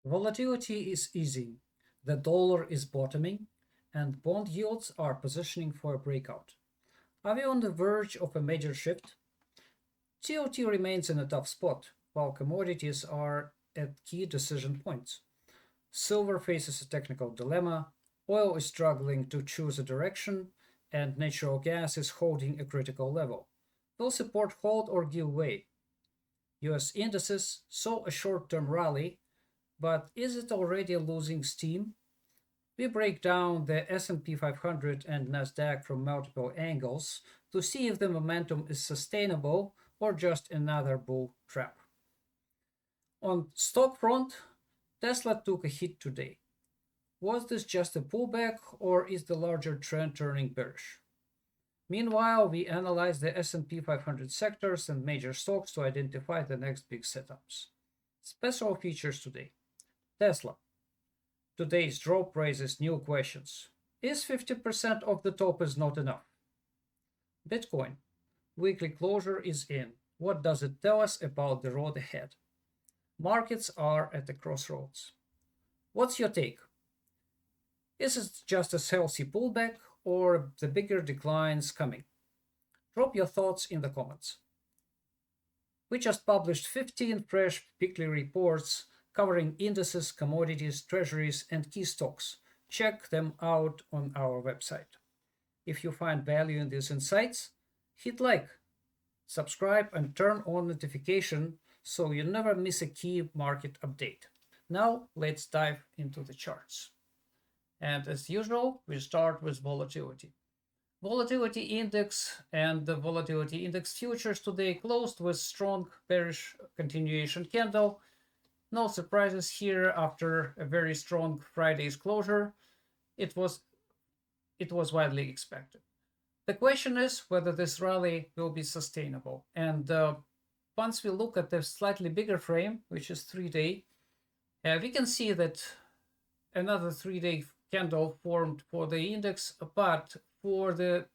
Volatility is easing, the dollar is bottoming, and bond yields are positioning for a breakout. Are we on the verge of a major shift? TLT remains in a tough spot, while commodities are at key decision points. Silver faces a technical dilemma, oil is struggling to choose a direction, and natural gas is holding a critical level. Will support hold or give way? US indices saw a short term rally, but is it already losing steam? We break down the S&P 500 and Nasdaq from multiple angles to see if the momentum is sustainable or just another bull trap. On stock front, Tesla took a hit today. Was this just a pullback or is the larger trend turning bearish? Meanwhile, we analyze the S&P 500 sectors and major stocks to identify the next big setups. Special features today. Tesla. Today's drop raises new questions. Is 50% of the top is not enough? Bitcoin. Weekly closure is in. What does it tell us about the road ahead? Markets are at the crossroads. What's your take? Is it just a healthy pullback or the bigger declines coming? Drop your thoughts in the comments. We just published 15 fresh weekly reports covering indices, commodities, treasuries, and key stocks. Check them out on our website. If you find value in these insights, hit like, subscribe, and turn on notification so you never miss a key market update. Now let's dive into the charts. And as usual, we start with volatility. Volatility index and the volatility index futures today closed with strong bearish continuation candle. No surprises here after a very strong Friday's closure. It was widely expected. The question is whether this rally will be sustainable. And once we look at the slightly bigger frame, which is 3-day, we can see that another 3-day candle formed for the index, but for the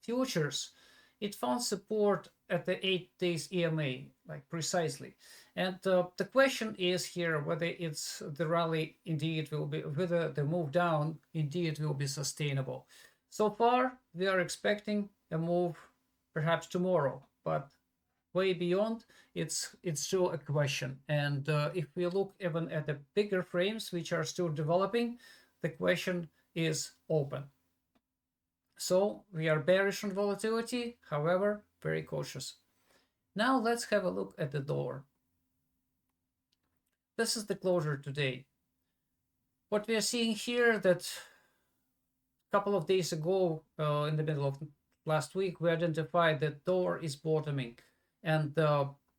futures, it found support at the 8 days EMA, like precisely. And the question is here whether it's the rally indeed will be, whether the move down indeed will be sustainable. So far, we are expecting a move perhaps tomorrow, but way beyond, it's still a question. And if we look even at the bigger frames, which are still developing, the question is open. So we are bearish on volatility, however, very cautious. Now let's have a look at the dollar. This is the closure today. What we are seeing here that a couple of days ago, in the middle of last week, we identified that dollar is bottoming, and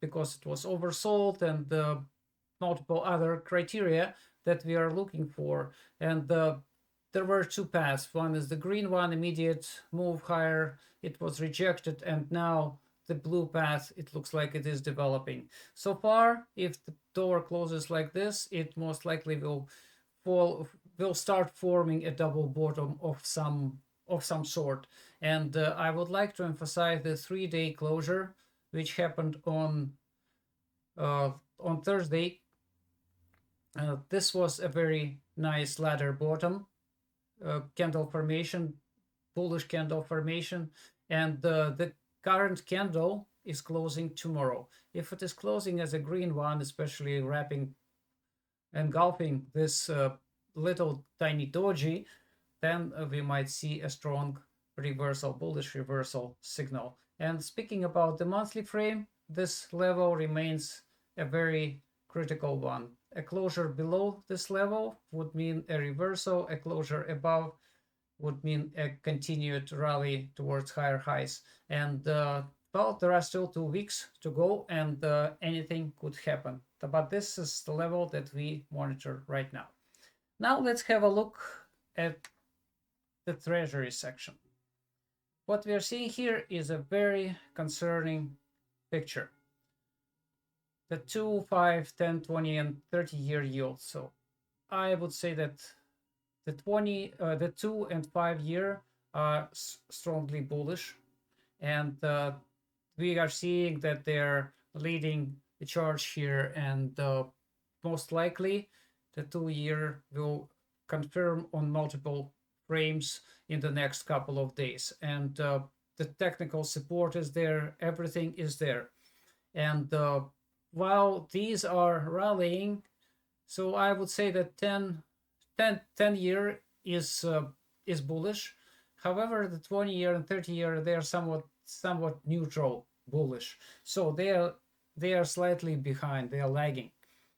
because it was oversold and multiple other criteria that we are looking for, and there were two paths. One is the green one, immediate move higher. It was rejected, and now the blue path, it looks like it is developing. So far, if the dollar closes like this, it most likely will start forming a double bottom of some sort. And I would like to emphasize the 3-day closure, which happened on Thursday. This was a very nice ladder bottom candle formation, bullish candle formation, and the current candle is closing tomorrow. If it is closing as a green one, especially engulfing this little tiny doji, then we might see a strong reversal, bullish reversal signal. And speaking about the monthly frame, this level remains a very critical one. A closure below this level would mean a reversal. A closure above would mean a continued rally towards higher highs. And well, there are still 2 weeks to go, and anything could happen. But this is the level that we monitor right now. Now let's have a look at the Treasury section. What we are seeing here is a very concerning picture. The 2, 5, 10, 20, and 30-year yield. So I would say that the 2 and 5 year are strongly bullish, and we are seeing that they're leading the charge here, and most likely The 2-year will confirm on multiple frames in the next couple of days. And the technical support is there, everything is there. And while these are rallying, so I would say that 10 year is bullish. However, the 20-year and 30-year, they are somewhat neutral bullish. So they are slightly behind, they are lagging.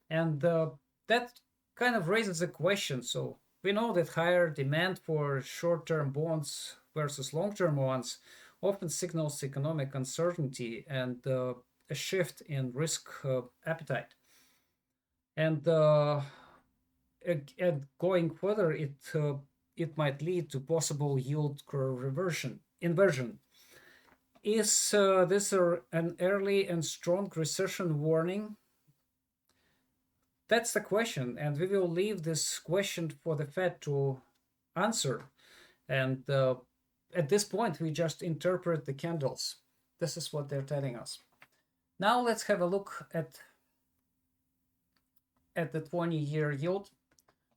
And that kind of raises a question. So we know that higher demand for short-term bonds versus long-term ones often signals economic uncertainty and a shift in risk appetite. And going further, it might lead to possible yield curve inversion. Is this an early and strong recession warning? That's the question, and we will leave this question for the Fed to answer. And at this point, we just interpret the candles. This is what they're telling us. Now let's have a look at the 20-year yield.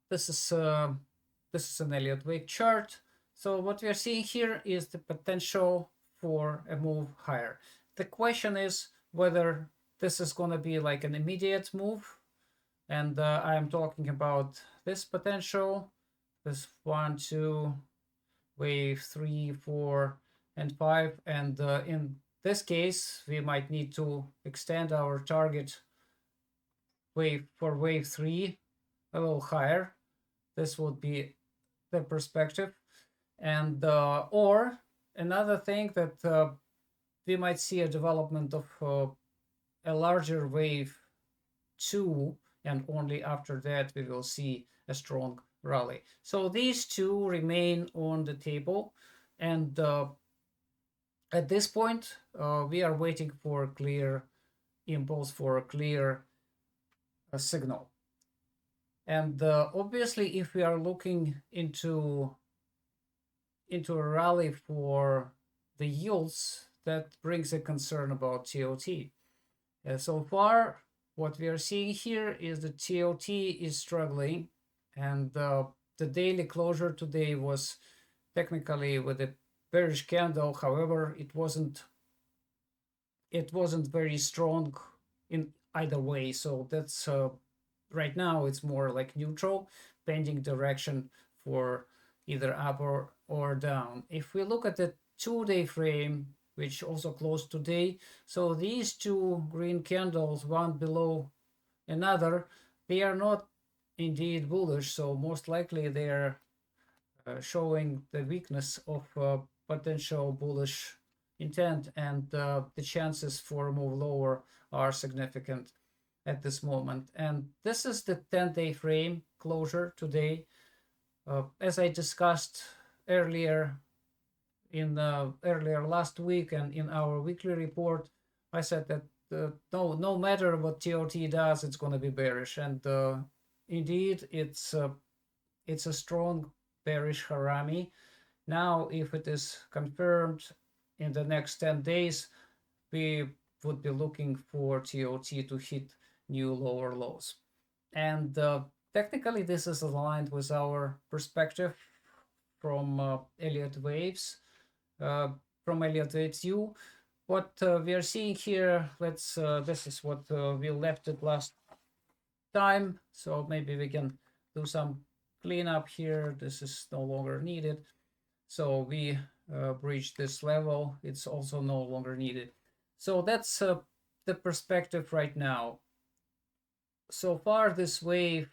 This is an Elliott wave chart. So what we are seeing here is the potential for a move higher. The question is whether this is going to be like an immediate move. And I am talking about this potential, this 1, 2, wave 3, 4, and 5. And in this case, we might need to extend our target wave for wave 3 a little higher. This would be the perspective. And or another thing that we might see a development of a larger wave 2, and only after that we will see a strong rally. So these two remain on the table, and at this point we are waiting for a clear impulse, for a clear signal. And obviously, if we are looking into a rally for the yields, that brings a concern about TLT. So far, what we are seeing here is the TLT is struggling, and the daily closure today was technically with a bearish candle. However, it wasn't very strong in either way. So that's right now it's more like neutral, pending direction for either up or down. If we look at the 2-day frame, which also closed today, so these two green candles, one below another, they are not indeed bullish. So most likely they are showing the weakness of potential bullish intent, and the chances for a move lower are significant at this moment. And this is the 10-day frame closure today. As I discussed earlier earlier last week and in our weekly report, I said that no matter what TLT does, it's going to be bearish. And indeed, it's a strong bearish harami. Now, if it is confirmed in the next 10 days, we would be looking for TLT to hit new lower lows. And technically, this is aligned with our perspective from Elliott waves, from Elliott waves view. What we are seeing here, this is what we left it last time. So maybe we can do some cleanup here. This is no longer needed. So we breached this level. It's also no longer needed. So that's the perspective right now. So far, this wave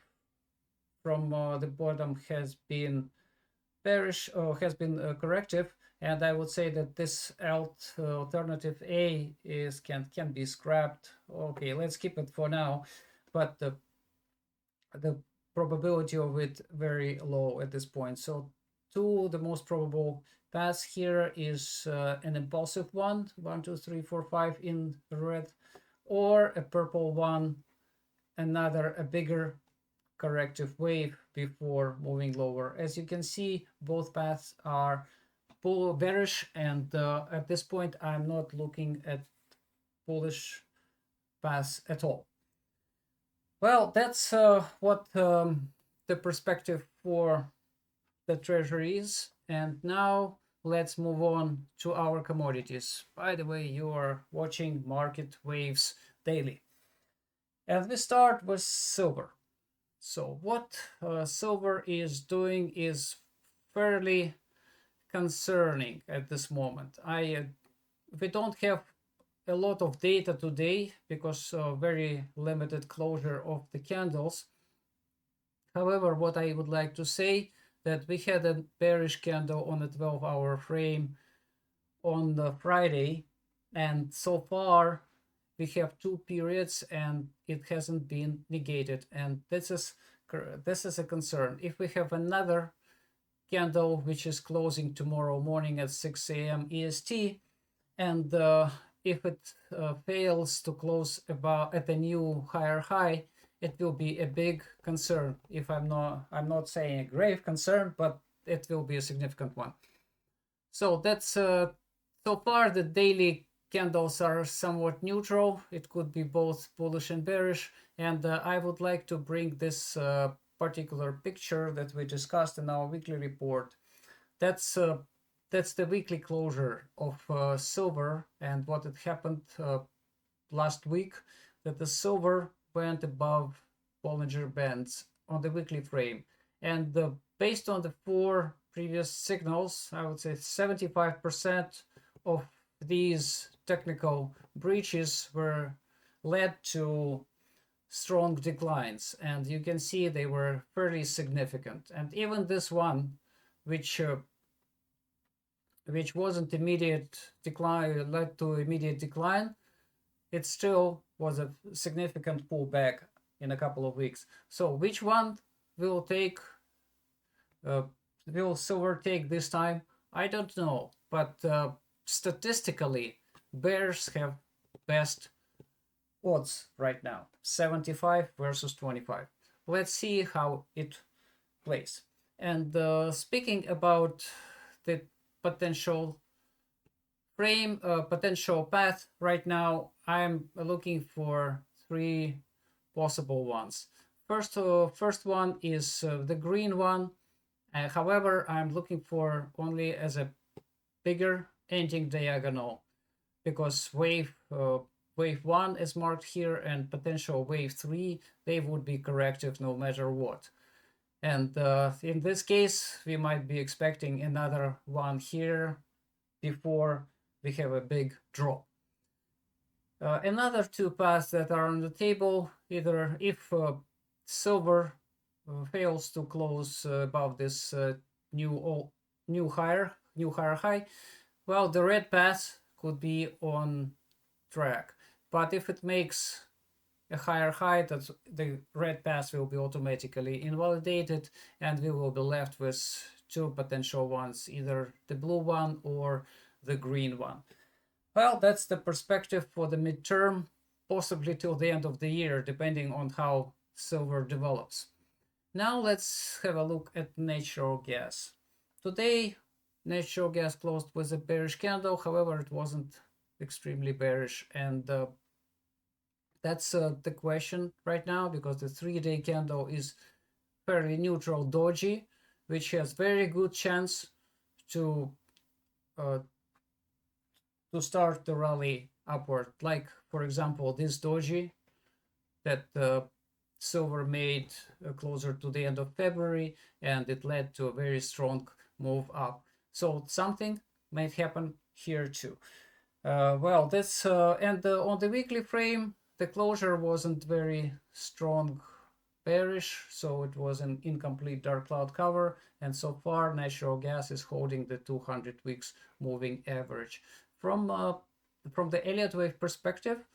from the bottom has been bearish, or has been corrective, and I would say that this alternative A can be scrapped. Okay, let's keep it for now, but the probability of it very low at this point. So the most probable paths here is an impulsive one, 1, 2, 3, 4, 5 in red, or a purple one, a bigger corrective wave before moving lower. As you can see, both paths are bearish, and at this point I'm not looking at bullish paths at all. Well, that's what the perspective for the Treasury is. And now let's move on to our commodities. By the way, you are watching Market Waves Daily. And we start with silver. So what silver is doing is fairly concerning at this moment. We don't have a lot of data today because very limited closure of the candles. However, what I would like to say that we had a bearish candle on a 12-hour frame on the Friday, and so far we have two periods and it hasn't been negated, and this is a concern. If we have another candle which is closing tomorrow morning at 6 a.m. EST, and if it fails to close about at a new higher high, it will be a big concern. If I'm not saying a grave concern, but it will be a significant one. So that's so far the daily candles are somewhat neutral. It could be both bullish and bearish, and I would like to bring this particular picture that we discussed in our weekly report. That's uh, that's the weekly closure of silver, and what had happened last week, that the silver went above Bollinger Bands on the weekly frame, and based on the four previous signals, I would say 75% of these technical breaches were led to strong declines, and you can see they were fairly significant. And even this one, which wasn't immediate decline, led to immediate decline, it still was a significant pullback in a couple of weeks. So which one will take will silver take this time? I don't know, but statistically, bears have best odds right now, 75 versus 25. Let's see how it plays. And speaking about the potential frame, potential path, right now I'm looking for three possible ones. First one is the green one. However, I'm looking for only as a bigger ending diagonal, because wave one is marked here, and potential wave three, they would be corrective no matter what. And in this case, we might be expecting another one here before we have a big drop. Another two paths that are on the table, either if silver fails to close above this new higher high, well, the red path could be on track. But if it makes a higher high, that the red path will be automatically invalidated, and we will be left with two potential ones, either the blue one or the green one. Well, that's the perspective for the midterm, possibly till the end of the year, depending on how silver develops. Now let's have a look at natural gas. Today, natural gas closed with a bearish candle. However, it wasn't extremely bearish, and that's the question right now, because the 3-day candle is fairly neutral doji, which has very good chance to uh, start the rally upward. Like, for example, this doji that silver made closer to the end of February, and it led to a very strong move up. So something might happen here too. Well, that's and on the weekly frame, the closure wasn't very strong bearish, so it was an incomplete dark cloud cover, and so far natural gas is holding the 200 weeks moving average. From the Elliott wave perspective,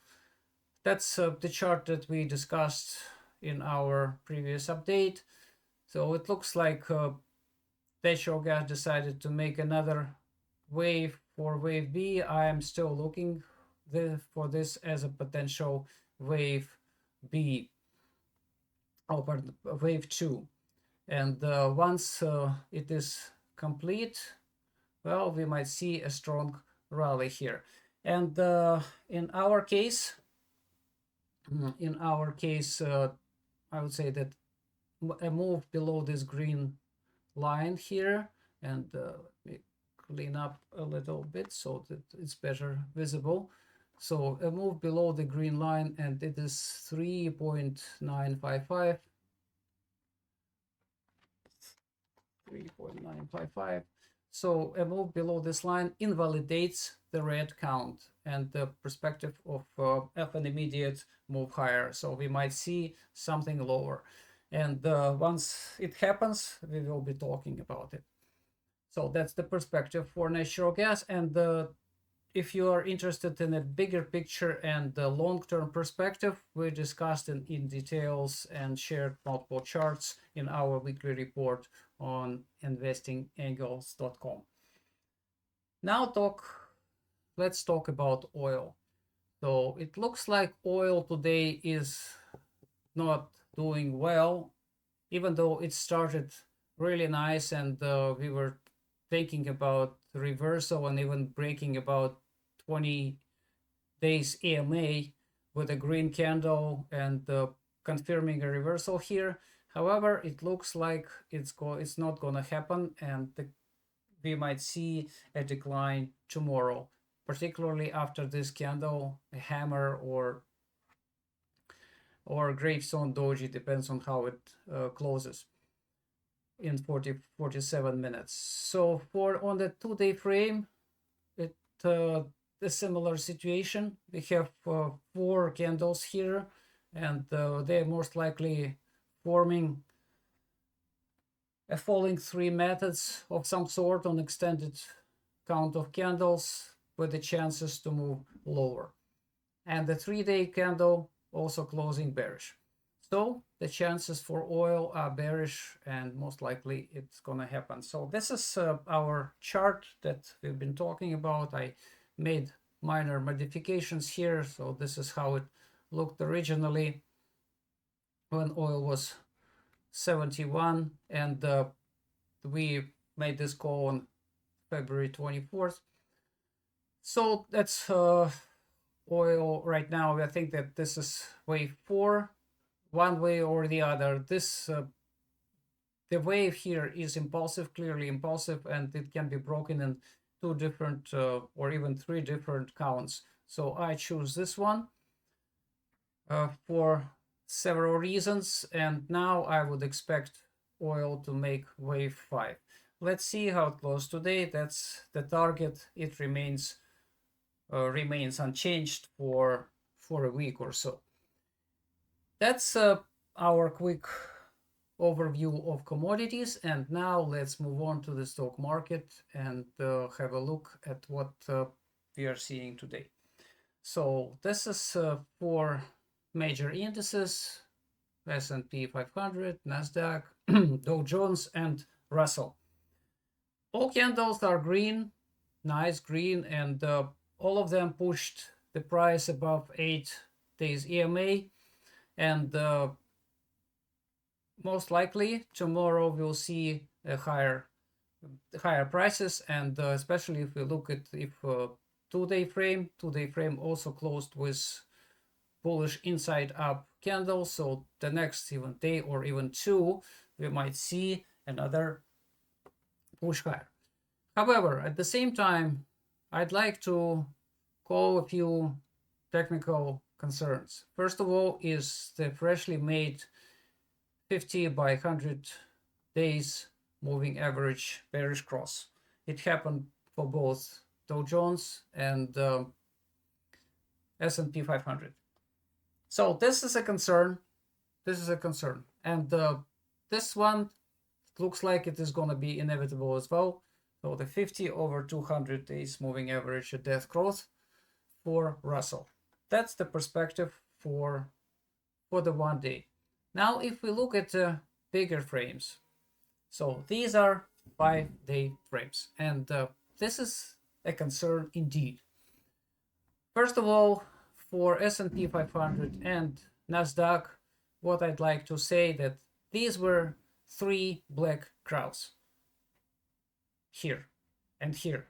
that's the chart that we discussed in our previous update. So it looks like natural gas decided to make another wave for wave B. I am still looking for this as a potential wave B, or wave 2. And once it is complete, well, we might see a strong rally here. And in our case, I would say that a move below this green line here, and let me clean up a little bit so that it's better visible. So a move below the green line, and it is 3.955. 3.955. So a move below this line invalidates the red count and the perspective of an immediate move higher. So we might see something lower. And once it happens, we will be talking about it. So that's the perspective for natural gas. And if you are interested in a bigger picture and the long-term perspective, we discussed in details and shared multiple charts in our weekly report on investingangles.com. Now let's talk about oil. So it looks like oil today is not doing well, even though it started really nice, and we were thinking about reversal and even breaking about 20 days EMA with a green candle and confirming a reversal here. However, it looks like it's not going to happen, and we might see a decline tomorrow, particularly after this candle, a hammer or gravestone doji, depends on how it closes in 47 minutes. So on the 2-day frame, it a similar situation. We have 4 candles here, and they're most likely forming a falling 3 methods of some sort on extended count of candles with the chances to move lower. And the 3-day candle also closing bearish. So the chances for oil are bearish, and most likely it's gonna happen. So this is our chart that we've been talking about. I made minor modifications here. So this is how it looked originally when oil was 71, and we made this call on February 24th. So that's oil right now. I think that this is wave 4, one way or the other. This the wave here is impulsive, clearly impulsive, and it can be broken in 2 different or even 3 different counts. So I choose this one for several reasons, and now I would expect oil to make wave 5. Let's see how it goes today. That's the target. It remains unchanged for a week or so. That's our quick overview of commodities, and now let's move on to the stock market and have a look at what we are seeing today. So this is for major indices: S&P 500, Nasdaq, Dow Jones, and Russell. All candles are green, nice green, and all of them pushed the price above 8 days EMA, and most likely tomorrow we'll see a higher prices, and especially if we look at if 2-day frame also closed with bullish inside up candle. So the next even day or even 2, we might see another push higher. However, at the same time, I'd like to call a few technical concerns. First of all is the freshly made 50 by 100 days moving average bearish cross. It happened for both Dow Jones and S&P 500. So this is a concern. And this one looks like it is going to be inevitable as well. So the 50 over 200 days moving average, a death cross for Russell. That's the perspective for the 1 day. Now, if we look at bigger frames, so these are 5-day frames, and this is a concern indeed. First of all, for S&P 500 and Nasdaq, what I'd like to say that these were 3 black crowds here and here,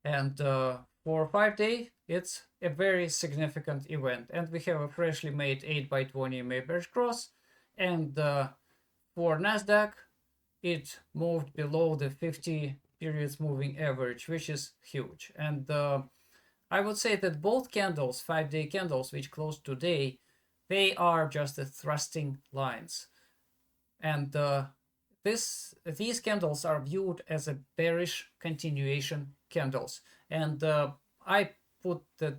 and for 5-day it's a very significant event, and we have a freshly made 8 by 20 EMA bearish cross, And for Nasdaq, it moved below the 50 periods moving average, which is huge. And I would say that both candles, 5-day candles, which closed today, they are just the thrusting lines. And these candles are viewed as a bearish continuation candles. And I put the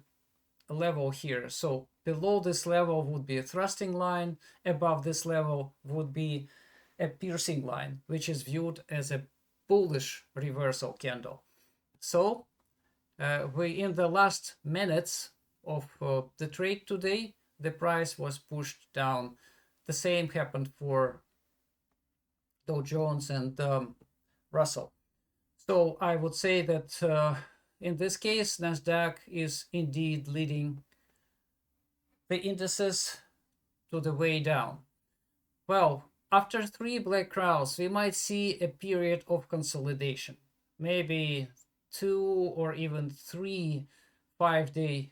level here. So below this level would be a thrusting line. Above this level would be a piercing line, which is viewed as a bullish reversal candle. So we in the last minutes of the trade today, the price was pushed down. The same happened for Dow Jones and Russell. So I would say that in this case, Nasdaq is indeed leading the indices to the way down. Well, after 3 black crowds, we might see a period of consolidation, maybe 2 or even 3 5-day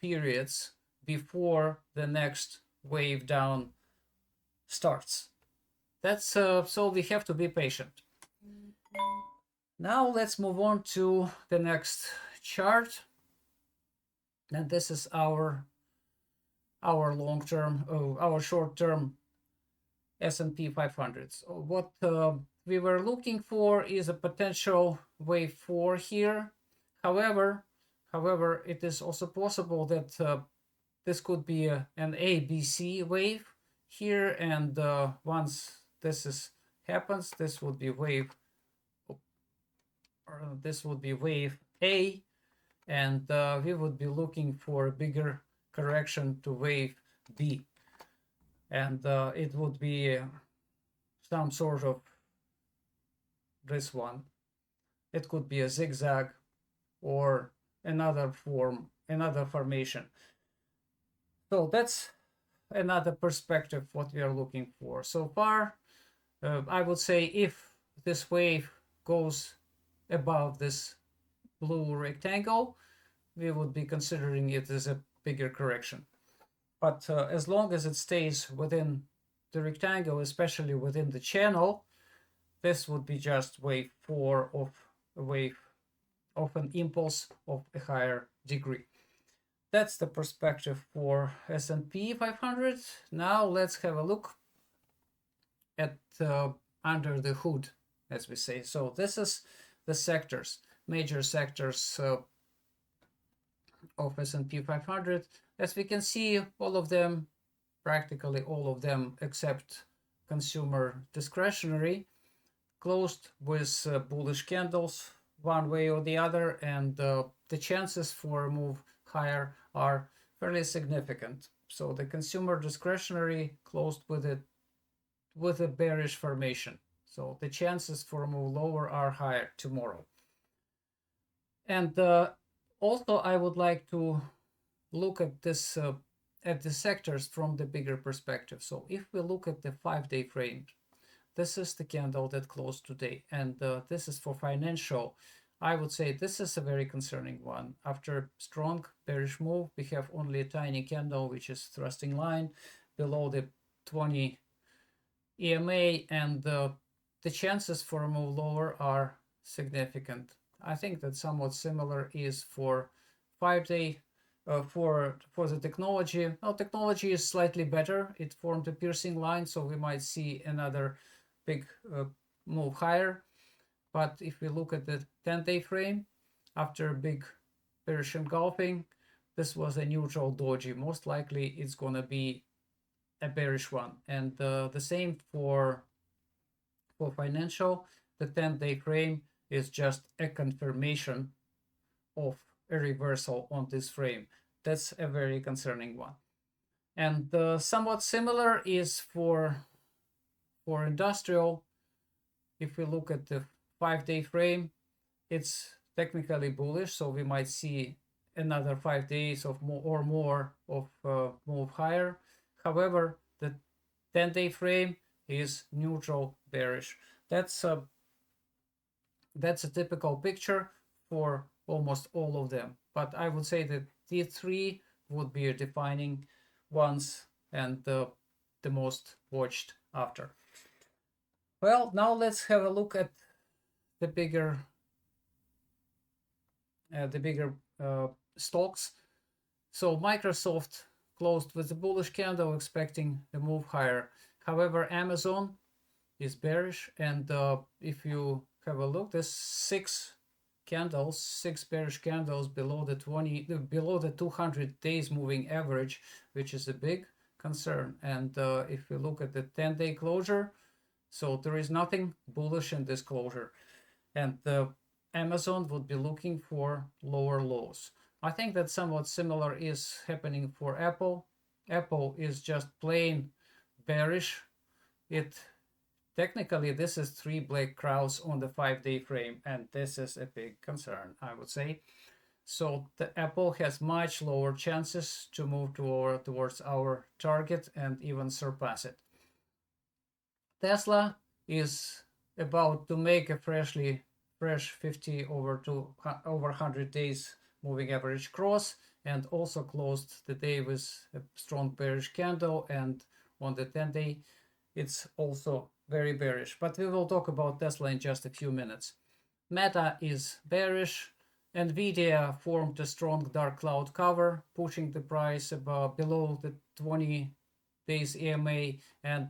periods before the next wave down starts. That's so we have to be patient. Now let's move on to the next chart, and this is our long-term, our short-term S&P 500. So what we were looking for is a potential wave 4 here. However, it is also possible that this could be an ABC wave here, and once this happens, this would be wave A, and we would be looking for a bigger correction to wave B, and it would be some sort of this one. It could be a zigzag or another formation. So that's another perspective what we are looking for. So far, I would say if this wave goes above this blue rectangle, we would be considering it as a bigger correction. But as long as it stays within the rectangle, especially within the channel, this would be just wave 4 of a wave of an impulse of a higher degree. That's the perspective for S&P 500. Now let's have a look at under the hood, as we say. So this is the sectors, major sectors of S&P 500. As we can see, all of them, practically all of them, except consumer discretionary, closed with bullish candles one way or the other, and the chances for a move higher are fairly significant. So the consumer discretionary closed with a bearish formation. So the chances for a move lower are higher tomorrow. And also I would like to look at this at the sectors from the bigger perspective. So if we look at the 5-day frame, this is the candle that closed today, and this is for financial. I would say this is a very concerning one. After strong bearish move, we have only a tiny candle, which is thrusting line below the 20 EMA, and the chances for a move lower are significant. I think that somewhat similar is for 5-day. For the technology, well, technology is slightly better. It formed a piercing line, so we might see another big move higher. But if we look at the 10-day frame, after a big bearish engulfing, this was a neutral doji. Most likely it's going to be a bearish one. And the same for financial. The 10-day frame is just a confirmation of a reversal on this frame. That's a very concerning one. And somewhat similar is for industrial. If we look at the 5-day frame, it's technically bullish, so we might see another 5 days of more of move higher. However, the 10-day frame is neutral bearish. That's a typical picture for almost all of them. But I would say that these three would be defining ones, and the most watched after. Well, now let's have a look at the bigger stocks. So Microsoft closed with a bullish candle, expecting a move higher. However, Amazon is bearish, and if you have a look, there's six bearish candles below the 200 days moving average, which is a big concern. And if you look at the 10-day closure, so there is nothing bullish in this closure, and Amazon would be looking for lower lows. I think that somewhat similar is happening for Apple. Apple is just plain bearish. Technically, this is 3 black crows on the 5-day frame, and this is a big concern, I would say. So the Apple has much lower chances to move towards our target and even surpass it. Tesla is about to make a fresh 50 over 100 days moving average cross, and also closed the day with a strong bearish candle, and on the 10-day it's also very bearish. But we will talk about Tesla in just a few minutes. Meta is bearish. Nvidia formed a strong dark cloud cover, pushing the price below the 20 days EMA, and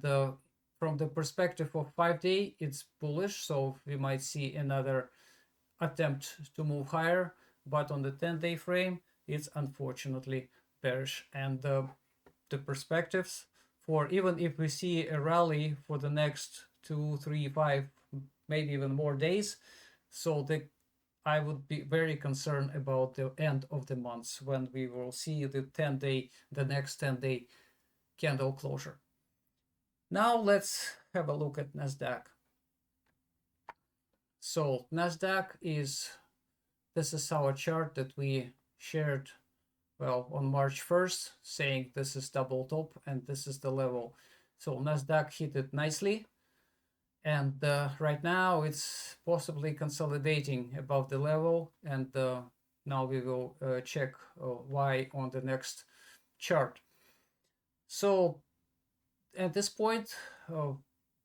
from the perspective of 5-day, it's bullish, so we might see another attempt to move higher. But on the 10-day frame, it's unfortunately bearish, and the perspectives for, even if we see a rally for the next 2, 3, 5, maybe even more days, so I would be very concerned about the end of the months when we will see the next 10-day candle closure. Now let's have a look at Nasdaq. So Nasdaq this is our chart that we shared on March 1st, saying this is double top and this is the level. So Nasdaq hit it nicely, and right now it's possibly consolidating above the level, and now we will check why on the next chart. So at this point,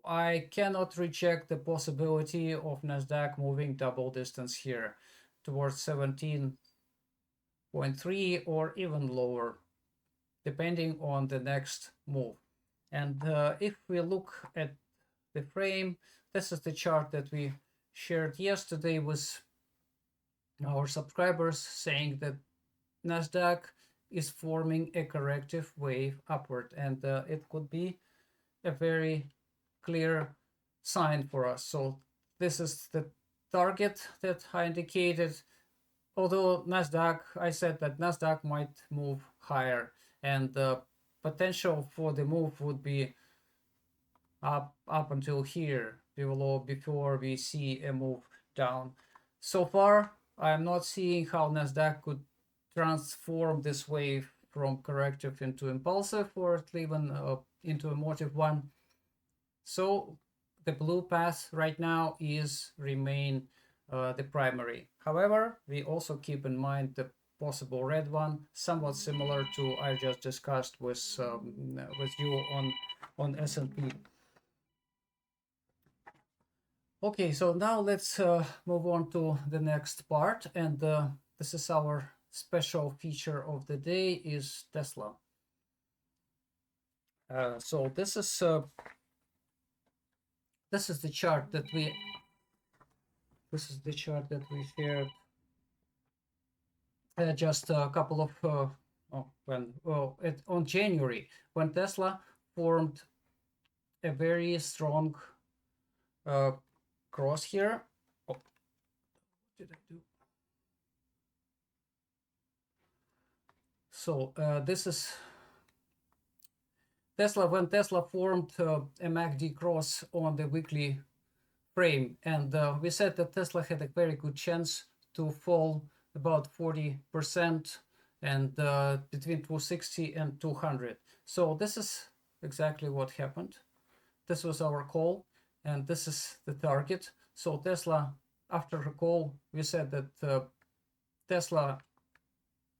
I cannot reject the possibility of Nasdaq moving double distance here towards 17.3 or even lower, depending on the next move. And if we look at the frame, this is the chart that we shared yesterday with our subscribers, saying that Nasdaq is forming a corrective wave upward, and it could be a very clear sign for us. So this is the target that I indicated. Although I said that Nasdaq might move higher, and the potential for the move would be up until here, before we see a move down. So far, I'm not seeing how Nasdaq could transform this wave from corrective into impulsive, or even into a motive one. So the blue path right now remain the primary. However, we also keep in mind the possible red one, somewhat similar to I just discussed with you on S&P. Okay, so now let's move on to the next part, and this is our special feature of the day, is Tesla. So this is the chart that we shared just a couple of on January, when Tesla formed a very strong cross here. Oh, what did I do? So this is Tesla, when Tesla formed a MACD cross on the weekly frame, and we said that Tesla had a very good chance to fall about 40%, and between 260 and 200. So this is exactly what happened. This was our call, and this is the target. So Tesla, after a call, we said that Tesla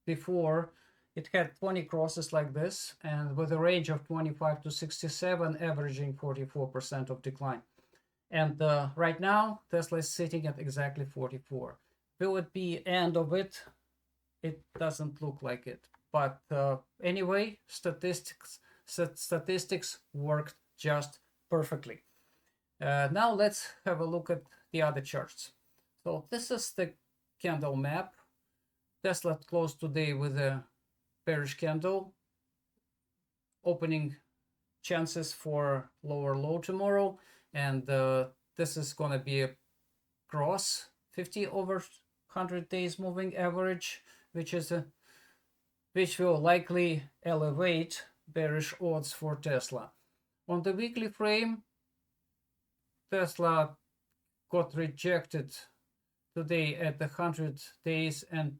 before it had 20 crosses like this, and with a range of 25 to 67, averaging 44% of decline. And right now, Tesla is sitting at exactly 44. Will it be end of it? It doesn't look like it. But anyway, statistics worked just perfectly. Now let's have a look at the other charts. So this is the candle map. Tesla closed today with a bearish candle, opening chances for lower low tomorrow, and this is going to be a cross 50 over 100 days moving average, which will likely elevate bearish odds for Tesla. On the weekly frame, Tesla got rejected today at 100 days and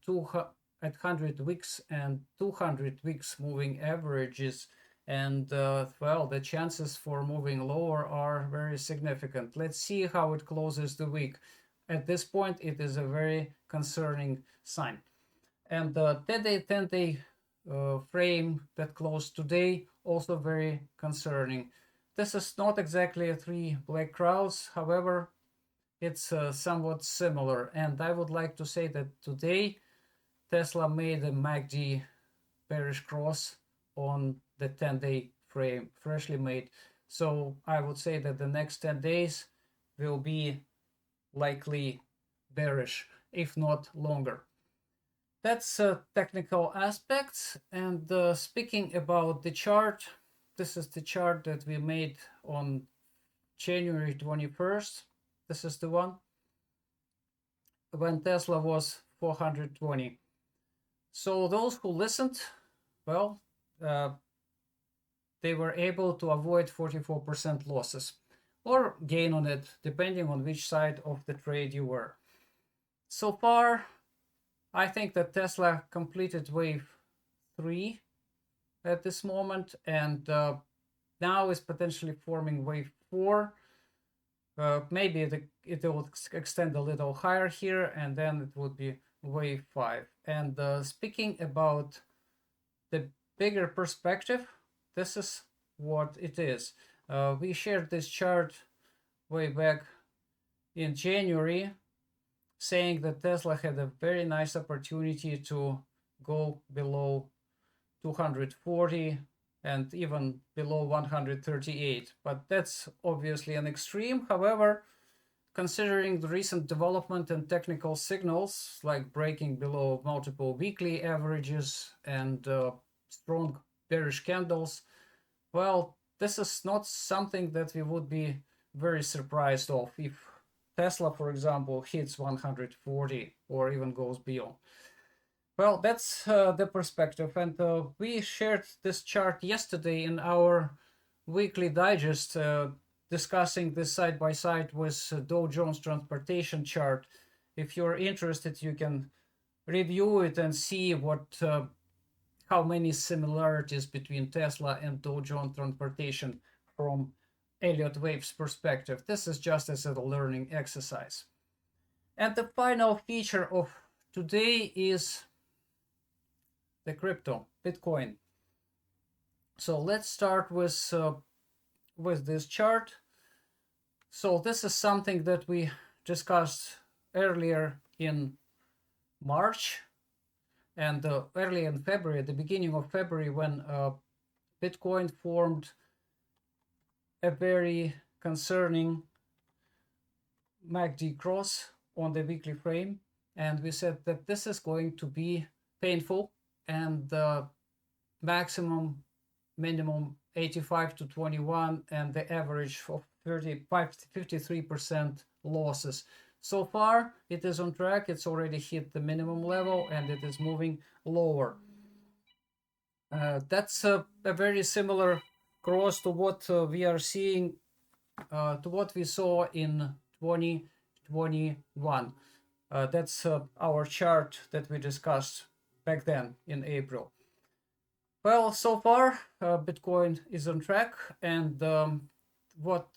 at 100 weeks and 200 weeks moving averages, and well, the chances for moving lower are very significant. Let's see how it closes the week. At this point, it is a very concerning sign. And the 10-day frame that closed today, also very concerning. This is not exactly a three black crowds, however, it's somewhat similar. And I would like to say that today Tesla made a MACD bearish cross on the 10-day frame, freshly made. So I would say that the next 10 days will be likely bearish, if not longer. That's technical aspects. And speaking about the chart, this is the chart that we made on January 21st. This is the one when Tesla was 420. So those who listened, well, they were able to avoid 44% losses or gain on it, depending on which side of the trade you were. So far, I think that Tesla completed wave 3 at this moment, and now is potentially forming wave 4. Maybe it will extend a little higher here, and then it would be wave 5. And speaking about the bigger perspective, this is what it is. We shared this chart way back in January, saying that Tesla had a very nice opportunity to go below 240 and even below 138. But that's obviously an extreme. However, considering the recent development and technical signals, like breaking below multiple weekly averages and strong bearish candles, well, this is not something that we would be very surprised of if Tesla, for example, hits 140 or even goes beyond. Well, that's the perspective, and we shared this chart yesterday in our weekly digest, discussing this side by side with Dow Jones Transportation chart. If you're interested, you can review it and see how many similarities between Tesla and Dow Jones Transportation from Elliott waves perspective. This is just as a learning exercise. And the final feature of today is the crypto, Bitcoin. So let's start with this chart. So this is something that we discussed earlier in March and early in February, at the beginning of February, when Bitcoin formed a very concerning MACD cross on the weekly frame, and we said that this is going to be painful, and the minimum 85 to 21, and the average of 53% losses. So far, it is on track. It's already hit the minimum level, and it is moving lower. That's a very similar cross to what we are seeing, to what we saw in 2021. That's our chart that we discussed back then in April. Well, so far, Bitcoin is on track, and what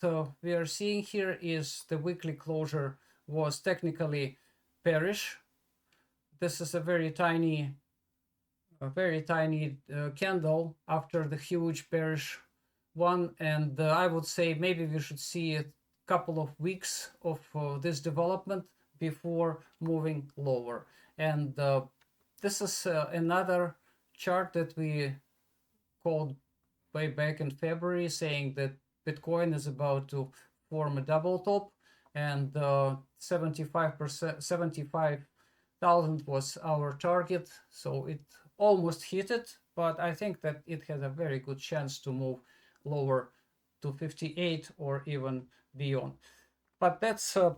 we are seeing here is the weekly closure was technically bearish. This is a very tiny a very tiny candle after the huge bearish one, and I would say maybe we should see a couple of weeks of this development before moving lower. And this is another chart that we called way back in February, saying that Bitcoin is about to form a double top, and 75,000 was our target, so it almost hit it, but I think that it has a very good chance to move lower to 58 or even beyond. But that's the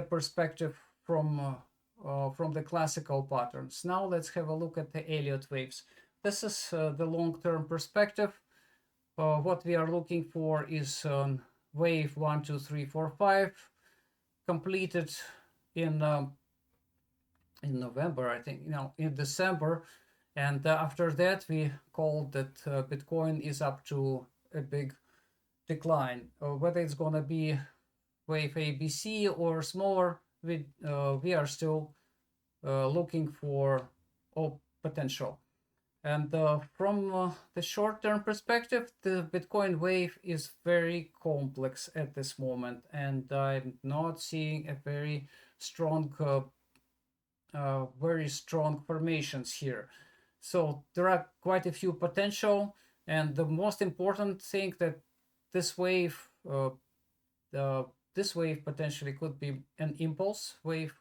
perspective from the classical patterns. Now let's have a look at the Elliott waves. This is the long-term perspective. What we are looking for is wave 1, 2, 3, 4, 5, completed in November, I think, in December, and after that we called that Bitcoin is up to a big decline. Whether it's gonna be wave ABC or smaller, we are still looking for potential. And from the short-term perspective, the Bitcoin wave is very complex at this moment, and I'm not seeing a very strong formations here. So there are quite a few potential, and the most important thing that this wave potentially could be an impulse wave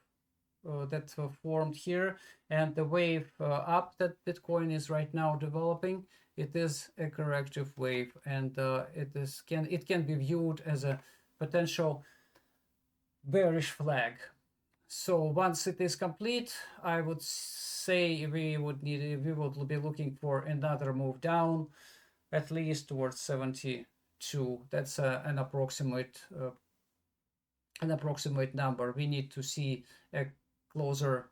that formed here, and the wave up that Bitcoin is right now developing, it is a corrective wave, and it can be viewed as a potential bearish flag. So once it is complete, I would say we would be looking for another move down, at least towards 72. That's an approximate number. We need to see a closer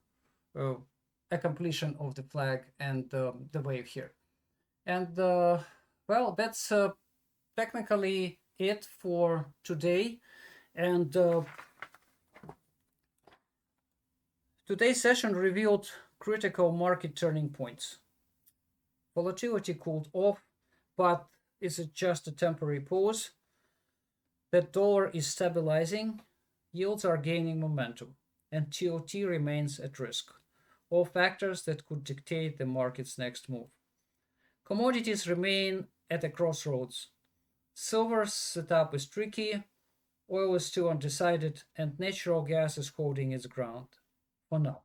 a completion of the flag and the wave here. And well, that's technically it for today. And today's session revealed critical market turning points. Volatility cooled off, but is it just a temporary pause? The dollar is stabilizing, yields are gaining momentum, and TLT remains at risk, all factors that could dictate the market's next move. Commodities remain at a crossroads. Silver's setup is tricky, oil is still undecided, and natural gas is holding its ground for now.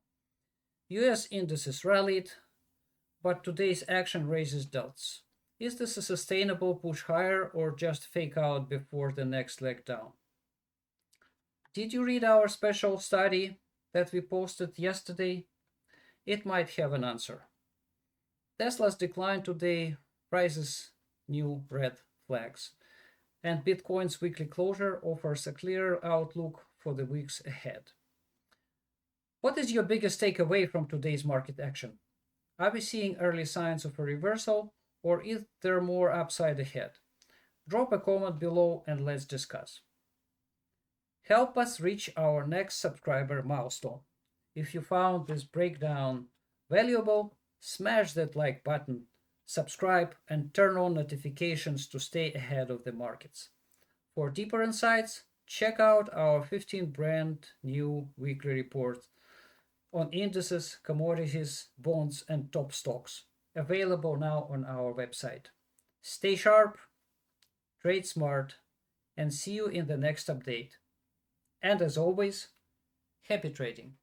US indices rallied, but today's action raises doubts. Is this a sustainable push higher or just fake out before the next leg down? Did you read our special study that we posted yesterday? It might have an answer. Tesla's decline today raises new red flags, and Bitcoin's weekly closure offers a clearer outlook for the weeks ahead. What is your biggest takeaway from today's market action? Are we seeing early signs of a reversal, or is there more upside ahead? Drop a comment below and let's discuss. Help us reach our next subscriber milestone. If you found this breakdown valuable, smash that like button, subscribe, and turn on notifications to stay ahead of the markets. For deeper insights, check out our 15 brand new weekly report on indices, commodities, bonds, and top stocks, available now on our website. Stay sharp, trade smart, and see you in the next update. And as always, happy trading!